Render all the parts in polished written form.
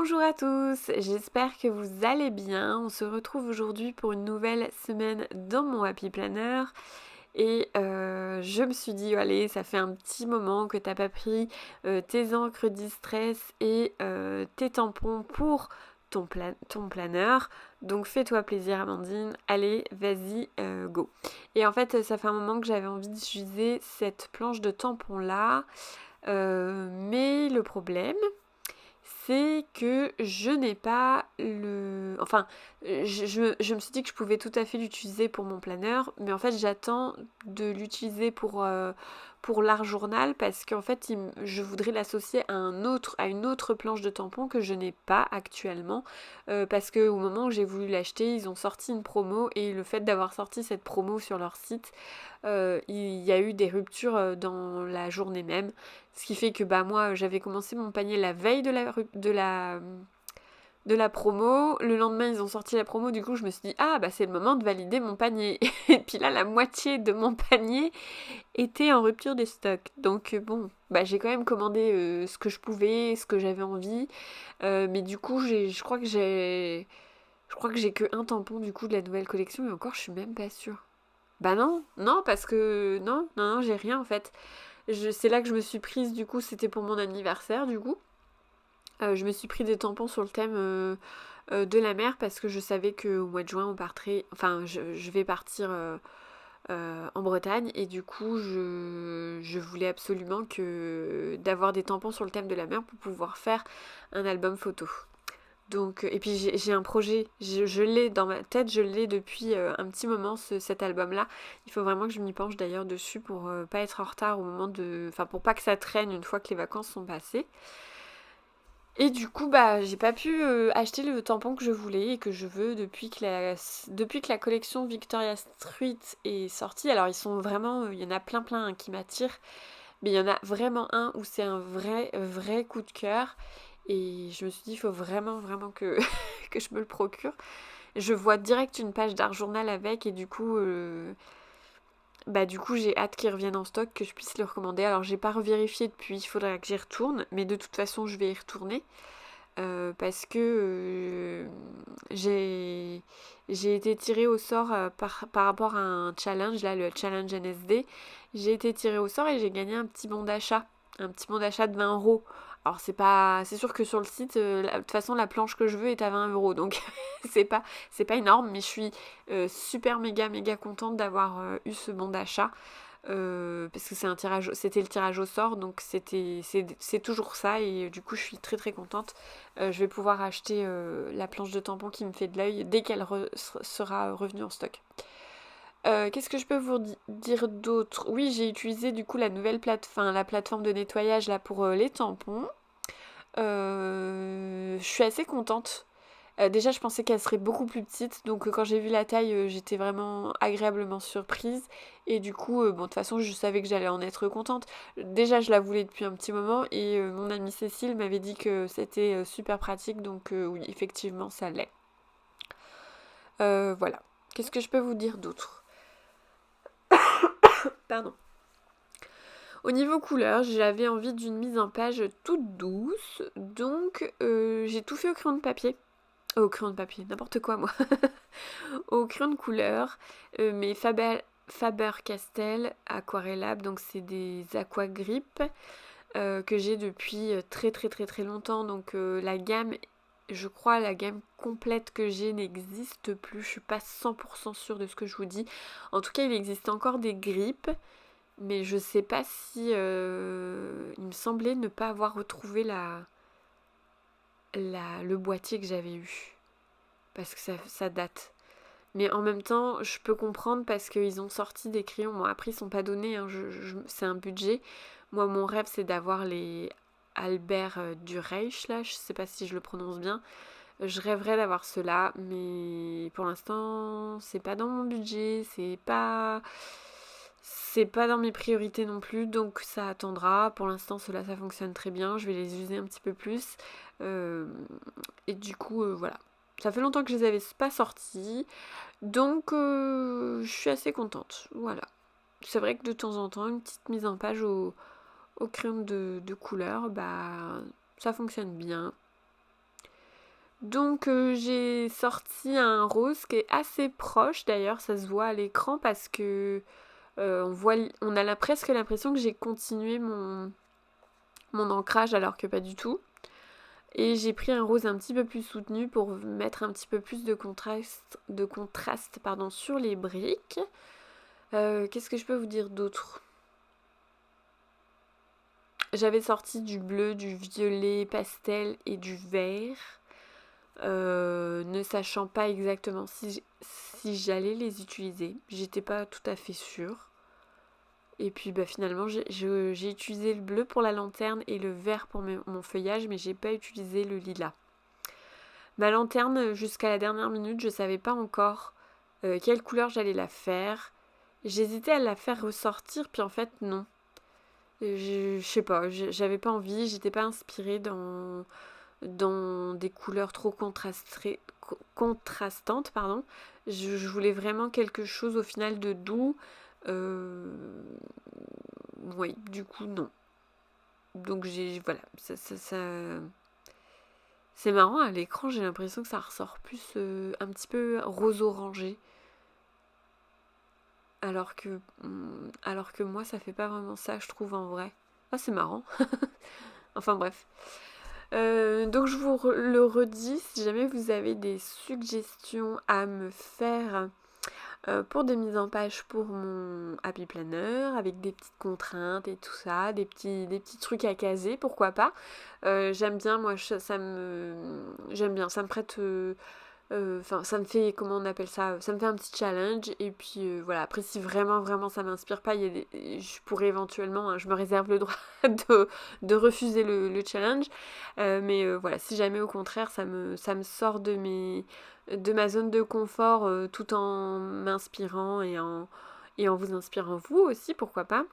Bonjour à tous, j'espère que vous allez bien. On se retrouve aujourd'hui pour une nouvelle semaine dans mon Happy Planner. Et je me suis dit, allez, ça fait un petit moment que t'as pas pris tes encres distress et tes tampons pour ton planeur. Donc fais-toi plaisir Amandine, allez, vas-y, go. Et en fait, ça fait un moment que j'avais envie d'utiliser cette planche de tampons là. Mais le problème, c'est que je n'ai pas le... Enfin, je me suis dit que je pouvais tout à fait l'utiliser pour mon planeur, mais en fait j'attends de l'utiliser pour l'art journal parce qu'en fait je voudrais l'associer à une autre planche de tampon que je n'ai pas actuellement parce qu'au moment où j'ai voulu l'acheter, ils ont sorti une promo et le fait d'avoir sorti cette promo sur leur site, il y a eu des ruptures dans la journée même. Ce qui fait que bah moi j'avais commencé mon panier la veille de la promo. Le lendemain ils ont sorti la promo, du coup je me suis dit ah bah c'est le moment de valider mon panier. Et puis là la moitié de mon panier était en rupture des stocks. Donc bon bah j'ai quand même commandé ce que je pouvais, ce que j'avais envie. Mais du coup je crois que j'ai que un tampon du coup de la nouvelle collection et encore je suis même pas sûre. Bah non, non parce que non j'ai rien en fait. C'est là que je me suis prise, du coup, c'était pour mon anniversaire, du coup. Je me suis pris des tampons sur le thème de la mer parce que je savais qu'au mois de juin, on partirait. Enfin, je vais partir en Bretagne et du coup, je voulais absolument d'avoir des tampons sur le thème de la mer pour pouvoir faire un album photo. Donc, et puis j'ai un projet, je l'ai dans ma tête, je l'ai depuis un petit moment cet album-là. Il faut vraiment que je m'y penche d'ailleurs dessus pour pas être en retard au moment de... Enfin pour pas que ça traîne une fois que les vacances sont passées. Et du coup bah j'ai pas pu acheter le tampon que je voulais et que je veux depuis que la collection Victoria's Street est sortie. Alors ils sont vraiment... Il y en a plein hein, qui m'attirent. Mais il y en a vraiment un où c'est un vrai coup de cœur. Et je me suis dit, il faut vraiment que je me le procure. Je vois direct une page d'art journal avec et du coup j'ai hâte qu'il revienne en stock, que je puisse le recommander. Alors j'ai pas revérifié depuis, il faudra que j'y retourne, mais de toute façon je vais y retourner parce que j'ai été tirée au sort par rapport à un challenge, là le challenge NSD. J'ai été tirée au sort et j'ai gagné un petit bon d'achat de 20 €. Alors c'est sûr que sur le site, de toute façon la planche que je veux est à 20 €, donc c'est pas énorme, mais je suis super méga contente d'avoir eu ce bon d'achat. Parce que c'était le tirage au sort, donc c'est toujours ça et du coup je suis très contente. Je vais pouvoir acheter la planche de tampon qui me fait de l'œil dès qu'elle sera revenue en stock. Qu'est-ce que je peux vous dire d'autre? Oui, j'ai utilisé du coup la plateforme de nettoyage là pour les tampons. Je suis assez contente. Déjà, je pensais qu'elle serait beaucoup plus petite, donc quand j'ai vu la taille, j'étais vraiment agréablement surprise. Et du coup, bon, de toute façon, je savais que j'allais en être contente. Déjà, je la voulais depuis un petit moment, et mon amie Cécile m'avait dit que c'était super pratique, donc oui, effectivement, ça l'est. Voilà. Qu'est-ce que je peux vous dire d'autre? Pardon. Au niveau couleur, j'avais envie d'une mise en page toute douce, donc j'ai tout fait au crayon de papier. Au crayon de papier, n'importe quoi moi. Au crayon de couleur, mes Faber-Castell Aquarellab, donc c'est des aquagrippes que j'ai depuis très longtemps. Donc la gamme, je crois la gamme complète que j'ai n'existe plus. Je suis pas 100% sûre de ce que je vous dis. En tout cas, il existe encore des grippes, mais je sais pas si... il me semblait ne pas avoir retrouvé le boîtier que j'avais eu. Parce que ça date. Mais en même temps, je peux comprendre parce qu'ils ont sorti des crayons. Bon, après, ils sont pas donnés, hein, c'est un budget. Moi, mon rêve, c'est d'avoir les Albert Dureich, là, je sais pas si je le prononce bien. Je rêverais d'avoir ceux-là, mais pour l'instant, c'est pas dans mon budget, c'est pas dans mes priorités non plus, donc ça attendra. Pour l'instant, ceux-là, ça fonctionne très bien. Je vais les user un petit peu plus. Euh, et du coup, voilà. Ça fait longtemps que je les avais pas sortis. Donc, je suis assez contente. Voilà. C'est vrai que de temps en temps, une petite mise en page au crayon de couleur, bah, ça fonctionne bien. Donc j'ai sorti un rose qui est assez proche d'ailleurs, ça se voit à l'écran parce que on a presque l'impression que j'ai continué mon ancrage alors que pas du tout. Et j'ai pris un rose un petit peu plus soutenu pour mettre un petit peu plus de contraste sur les briques. Qu'est-ce que je peux vous dire d'autre? J'avais sorti du bleu, du violet pastel et du vert. Ne sachant pas exactement si j'allais les utiliser. J'étais pas tout à fait sûre. Et puis finalement j'ai utilisé le bleu pour la lanterne et le vert pour mon feuillage, mais j'ai pas utilisé le lilas. Ma lanterne, jusqu'à la dernière minute, je savais pas encore quelle couleur j'allais la faire. J'hésitais à la faire ressortir, puis en fait non. Je sais pas, j'avais pas envie, j'étais pas inspirée dans des couleurs trop contrastantes, pardon. Je voulais vraiment quelque chose au final de doux. Oui, du coup, non. Donc voilà, c'est marrant, à l'écran, j'ai l'impression que ça ressort plus un petit peu rose-orangé. Alors que moi, ça fait pas vraiment ça, je trouve, en vrai. Ah, c'est marrant. Enfin, bref. Donc je vous le redis, si jamais vous avez des suggestions à me faire pour des mises en page pour mon Happy Planner, avec des petites contraintes et tout ça, des petits trucs à caser, pourquoi pas. J'aime bien, moi, j'aime bien, ça me prête... Enfin, ça me fait, comment on appelle ça? Ça me fait un petit challenge. Et puis voilà, après, si vraiment, vraiment ça m'inspire pas, je pourrais éventuellement, hein, je me réserve le droit de refuser le challenge. Mais voilà, si jamais au contraire, ça me sort de ma zone de confort tout en m'inspirant et en vous inspirant vous aussi, pourquoi pas.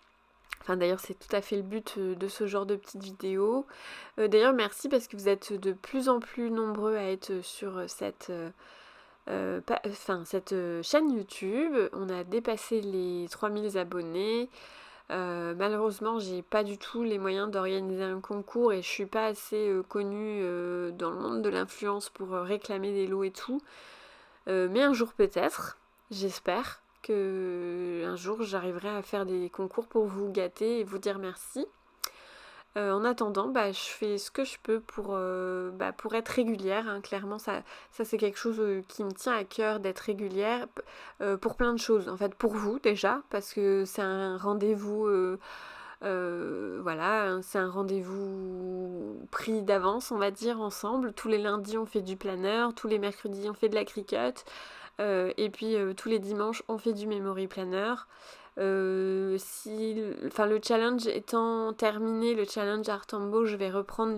Enfin, d'ailleurs, c'est tout à fait le but de ce genre de petites vidéos. D'ailleurs, merci parce que vous êtes de plus en plus nombreux à être sur cette chaîne YouTube. On a dépassé les 3000 abonnés. Malheureusement, j'ai pas du tout les moyens d'organiser un concours et je suis pas assez connue dans le monde de l'influence pour réclamer des lots et tout. Mais un jour peut-être, j'espère que un jour j'arriverai à faire des concours pour vous gâter et vous dire merci. En attendant, je fais ce que je peux pour être régulière, hein. Clairement, ça c'est quelque chose qui me tient à cœur d'être régulière pour plein de choses. En fait, pour vous déjà, parce que c'est un rendez-vous, voilà, hein, c'est un rendez-vous pris d'avance, on va dire, ensemble. Tous les lundis, on fait du planner, tous les mercredis, on fait de la cricut, et puis tous les dimanches, on fait du memory planner. Le challenge étant terminé, le challenge Artambo, je vais reprendre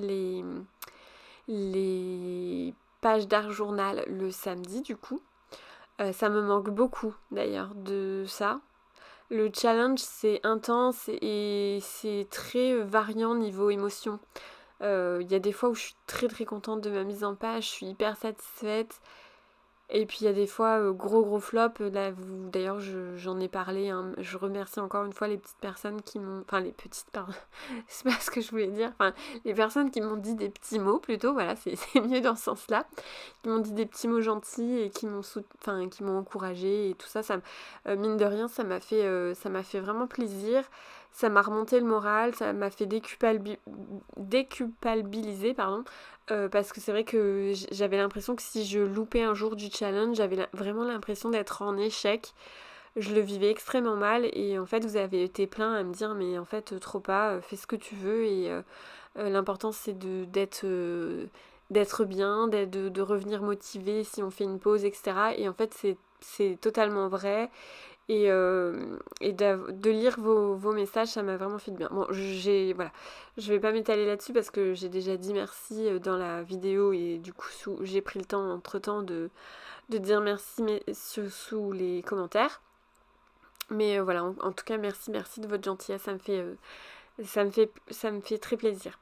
les pages d'art journal le samedi du coup. Ça me manque beaucoup d'ailleurs de ça. Le challenge c'est intense et c'est très variant niveau émotion. Il y a des fois où je suis très très contente de ma mise en page, je suis hyper satisfaite. Et puis il y a des fois, gros flop, là, d'ailleurs j'en ai parlé, hein, je remercie encore une fois les petites personnes qui m'ont... Enfin les petites, pardon, c'est pas ce que je voulais dire, enfin les personnes qui m'ont dit des petits mots plutôt, voilà, c'est mieux dans ce sens-là, qui m'ont dit des petits mots gentils et qui m'ont encouragée et tout ça, mine de rien, ça m'a fait vraiment plaisir, ça m'a remonté le moral, ça m'a fait déculpabiliser, pardon, parce que c'est vrai que j'avais l'impression que si je loupais un jour du challenge, j'avais vraiment l'impression d'être en échec. Je le vivais extrêmement mal et en fait vous avez été plein à me dire mais en fait trop pas, fais ce que tu veux et l'important c'est d'être bien, de revenir motivé si on fait une pause, etc. Et en fait c'est totalement vrai. Et de lire vos messages, ça m'a vraiment fait du bien. Bon, voilà, je vais pas m'étaler là-dessus parce que j'ai déjà dit merci dans la vidéo et du coup j'ai pris le temps entre-temps de dire merci sous les commentaires. Mais voilà, en tout cas merci de votre gentillesse, ça me fait très plaisir.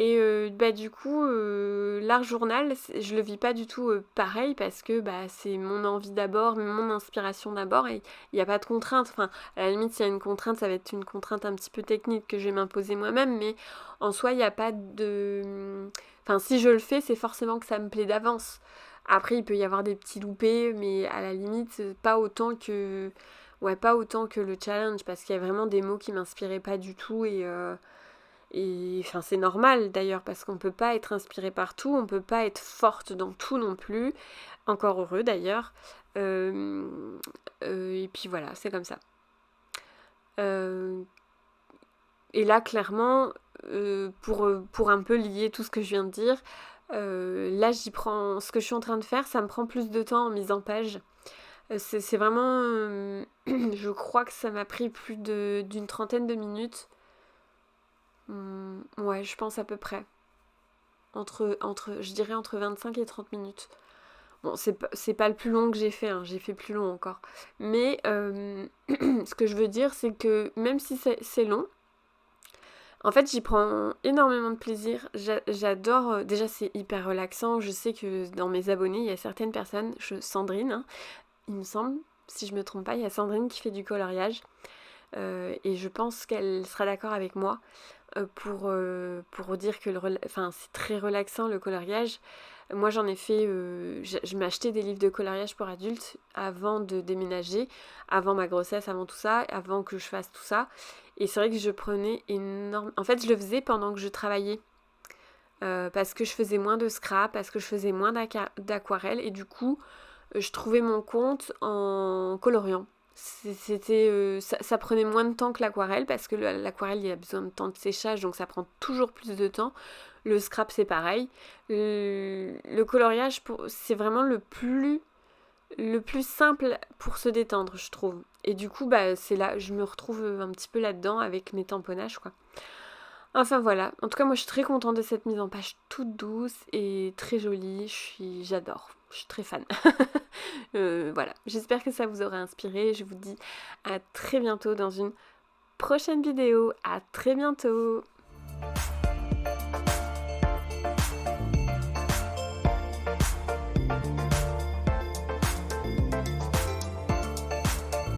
Et du coup, l'art journal, je le vis pas du tout pareil parce que c'est mon envie d'abord, mon inspiration d'abord et il n'y a pas de contrainte. Enfin, à la limite, s'il y a une contrainte, ça va être une contrainte un petit peu technique que je vais m'imposer moi-même, mais en soi, il n'y a pas de... Enfin, si je le fais, c'est forcément que ça me plaît d'avance. Après, il peut y avoir des petits loupés, mais à la limite, pas autant que... Ouais, pas autant que le challenge, parce qu'il y a vraiment des mots qui m'inspiraient pas du tout et enfin, c'est normal d'ailleurs, parce qu'on peut pas être inspiré par tout, on peut pas être forte dans tout non plus. Encore heureux d'ailleurs. Et puis voilà, c'est comme ça. Et là, clairement, pour un peu lier tout ce que je viens de dire, là, j'y prends. Ce que je suis en train de faire, ça me prend plus de temps en mise en page. C'est vraiment. Je crois que ça m'a pris plus d'une trentaine de minutes. Ouais, je pense à peu près. Je dirais entre 25 et 30 minutes. Bon, c'est pas le plus long que j'ai fait, hein, j'ai fait plus long encore. Mais ce que je veux dire, c'est que même si c'est long, en fait, j'y prends énormément de plaisir. J'adore. Déjà, c'est hyper relaxant. Je sais que dans mes abonnés, il y a certaines personnes, Sandrine, hein, il me semble, si je me trompe pas, il y a Sandrine qui fait du coloriage. Et je pense qu'elle sera d'accord avec moi pour dire que c'est très relaxant le coloriage. Moi j'en ai fait, je m'achetais des livres de coloriage pour adultes avant de déménager, avant ma grossesse, avant tout ça, avant que je fasse tout ça. Et c'est vrai que je prenais énorme... En fait je le faisais pendant que je travaillais. Parce que je faisais moins de scrap, parce que je faisais moins d'aquarelle et du coup je trouvais mon compte en coloriant. Ça prenait moins de temps que l'aquarelle parce que l'aquarelle il y a besoin de temps de séchage donc ça prend toujours plus de temps. Le scrap c'est pareil. Le coloriage c'est vraiment le plus simple pour se détendre je trouve. Et du coup c'est là je me retrouve un petit peu là-dedans avec mes tamponnages quoi. Enfin voilà, en tout cas moi je suis très contente de cette mise en page toute douce et très jolie, j'adore, je suis très fan. Voilà, j'espère que ça vous aura inspiré, je vous dis à très bientôt dans une prochaine vidéo, à très bientôt.